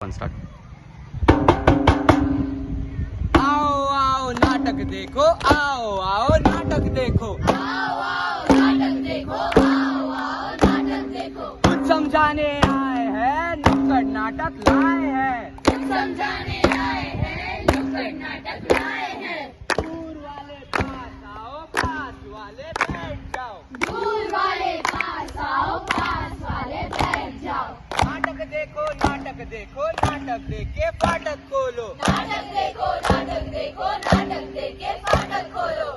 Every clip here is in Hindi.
स्टार्ट। आओ आओ नाटक देखो, आओ आओ नाटक देखो, आओ आओ नाटक देखो, आओ आओ नाटक देखो। कुछ समझाने आए हैं, नुक्कड़ नाटक लाए हैं। कुछ समझाने आए हैं, नुक्कड़ नाटक लाए हैं। दूर वाले पास आओ, पास वाले बैठ जाओ। दूर वाले पास आओ, पास वाले बैठ जाओ। नाटक देखो, नाटक देखो, नाटक देख के फाटक खोलो। नाटक देखो, नाटक देखो, नाटक देख के फाटक खोलो।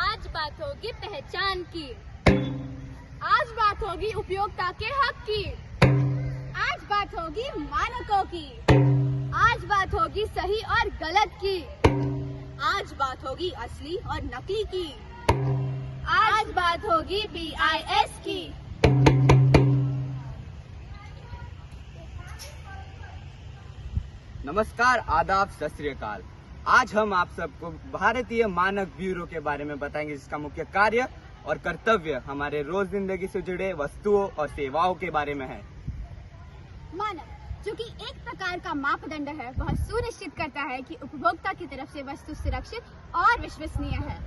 आज बात होगी पहचान की, आज बात होगी उपयोगिता के हक की, आज बात होगी मानकों की, आज बात होगी सही और गलत की, आज बात होगी असली और नकली की, आज बात होगी BIS की। नमस्कार, आदाब, सत श्री अकाल। आज हम आप सबको भारतीय मानक ब्यूरो के बारे में बताएंगे, जिसका मुख्य कार्य और कर्तव्य हमारे रोज जिंदगी से जुड़े वस्तुओं और सेवाओं के बारे में है। मानक, जो कि एक प्रकार का मापदंड है, वह सुनिश्चित करता है कि उपभोक्ता की तरफ से वस्तु सुरक्षित और विश्वसनीय है।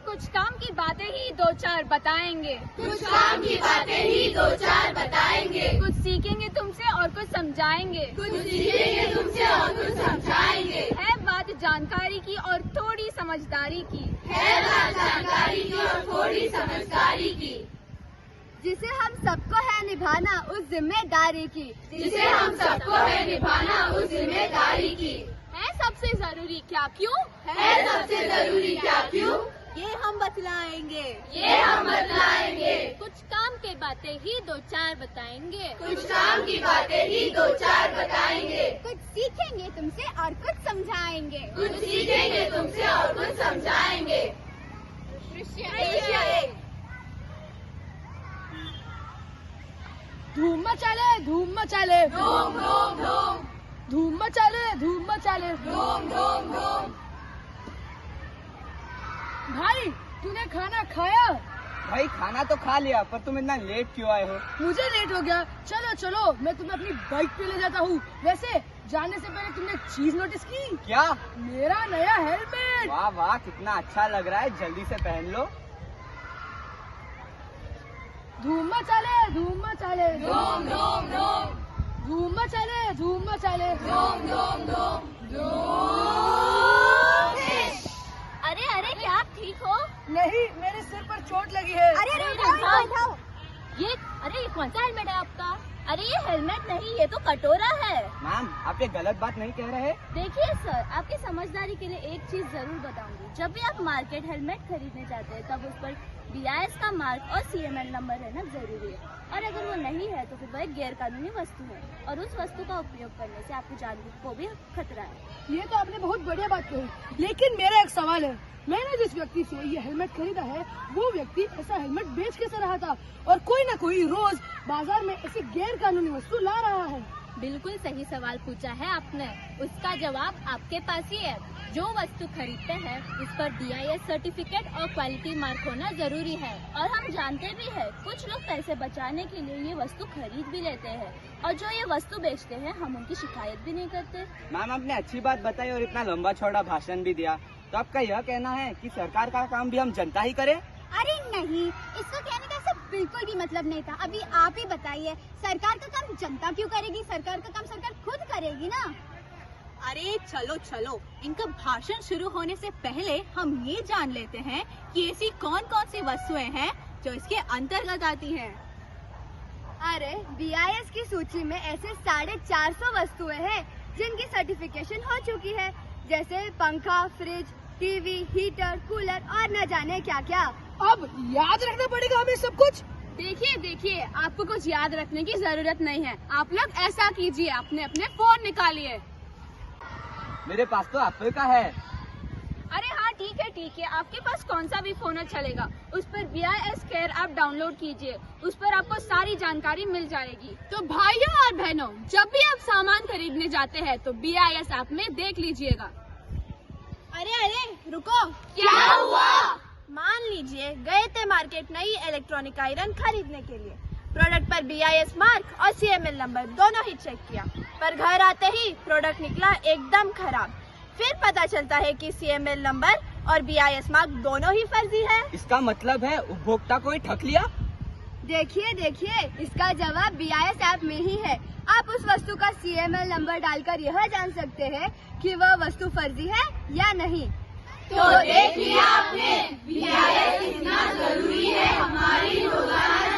कुछ काम की बातें ही दो चार बताएंगे, कुछ काम की बातें ही दो चार बताएंगे। कुछ सीखेंगे तुमसे और कुछ समझाएंगे, कुछ सीखेंगे तुमसे और कुछ समझाएंगे। है बात जानकारी की और थोड़ी समझदारी की, है बात जानकारी की और थोड़ी समझदारी की, जिसे हम सबको है निभाना उस जिम्मेदारी की, जिसे हम सबको है निभाना उस जिम्मेदारी की। है सबसे जरूरी क्या क्यों, है सबसे जरूरी क्या क्यों, ये हम बतलाएंगे। ये हम बतलाएंगे। कुछ काम के बातें ही दो चार बताएंगे, कुछ काम की बातें ही दो चार बताएंगे। कुछ सीखेंगे तुमसे और कुछ समझाएंगे। कुछ सीखेंगे तुमसे और कुछ समझाएंगे। दृश्य एक। धूम मचाले, धूम मचाले, धूम धूम धूम, धूम मचाले, धूम मचाले। धूम धूम धूम। भाई, तूने खाना खाया? भाई, खाना तो खा लिया, पर तुम इतना लेट क्यों आए हो? मुझे लेट हो गया। चलो चलो, मैं तुम्हें अपनी बाइक पे ले जाता हूँ। वैसे जाने से पहले तुमने एक चीज नोटिस की? क्या? मेरा नया हेलमेट। वाह वाह, कितना अच्छा लग रहा है, जल्दी से पहन लो। धूम मचाले, धूम मचाले, धूम धूम धूम, धूम मचाले, धूम मचाले। धूम धूम धूम, धूम। अरे अरे, क्या आप ठीक हो? नहीं, मेरे सिर पर चोट लगी है। अरे उठाओ। ये कौन सा हेलमेट है आपका? अरे ये हेलमेट नहीं, ये तो कटोरा है। मैम, आप ये गलत बात नहीं कह रहे। देखिए सर, आपकी समझदारी के लिए एक चीज जरूर बताऊंगी। जब भी आप मार्केट हेलमेट खरीदने जाते हैं, तब उस पर BIS का मार्क और CML नंबर रहना जरूरी है। और अगर वो नहीं है तो फिर वह एक गैर कानूनी वस्तु है और उस वस्तु का उपयोग करने से आपकी जान को भी खतरा है। ये तो आपने बहुत बढ़िया बात कही, लेकिन मेरा एक सवाल है। मैंने जिस व्यक्ति से ये हेलमेट खरीदा है, वो व्यक्ति ऐसा हेलमेट बेच कैसे रहा था, और कोई न कोई रोज बाजार में ऐसी गैर कानूनी वस्तु ला रहा है। बिल्कुल सही सवाल पूछा है आपने। उसका जवाब आपके पास ही है। जो वस्तु खरीदते हैं उस पर DIS सर्टिफिकेट और क्वालिटी मार्क होना जरूरी है। और हम जानते भी हैं, कुछ लोग पैसे बचाने के लिए ये वस्तु खरीद भी लेते हैं, और जो ये वस्तु बेचते हैं हम उनकी शिकायत भी नहीं करते। मैम, आपने अच्छी बात बताई और इतना लंबा चौड़ा भाषण भी दिया, तो आपका यह कहना है कि सरकार का काम भी हम जनता ही करें? अरे नहीं, इसको कहने का ऐसा बिल्कुल भी मतलब नहीं था। अभी आप ही बताइए, सरकार का काम जनता क्यों करेगी? सरकार का काम सरकार खुद करेगी ना। अरे चलो चलो, इनका भाषण शुरू होने से पहले हम ये जान लेते हैं कि ऐसी कौन कौन सी वस्तुएं हैं जो इसके अंतर्गत आती हैं। अरे BIS की सूची में ऐसे 450 वस्तुएं हैं जिनकी सर्टिफिकेशन हो चुकी है, जैसे पंखा, फ्रिज, टीवी, हीटर, कूलर और न जाने क्या क्या। अब याद रखना पड़ेगा हमें सब कुछ। देखिए, आपको कुछ याद रखने की जरूरत नहीं है। आप लोग ऐसा कीजिए, अपने फोन निकालिए। मेरे पास तो एप्पल का है। अरे हाँ, ठीक है, आपके पास कौन सा भी फोन चलेगा। उस पर BIS केयर ऐप डाउनलोड कीजिए, उस पर आपको सारी जानकारी मिल जाएगी। तो भाइयों और बहनों, जब भी आप सामान खरीदने जाते हैं तो BIS ऐप में देख लीजिएगा। अरे रुको, क्या हुआ? मान लीजिए गए थे मार्केट नई इलेक्ट्रॉनिक आयरन खरीदने के लिए। प्रोडक्ट पर BIS मार्क और CML नंबर दोनों ही चेक किया, पर घर आते ही प्रोडक्ट निकला एकदम खराब। फिर पता चलता है कि CML नंबर और BIS मार्क दोनों ही फर्जी है। इसका मतलब है उपभोक्ता को ही ठग लिया। देखिए, इसका जवाब BIS ऐप में ही है। आप उस वस्तु का CML नंबर डालकर यह जान सकते हैं कि वह वस्तु फर्जी है या नहीं। तो देख लिया आपने, BIS कितना जरूरी है हमारी रोजाना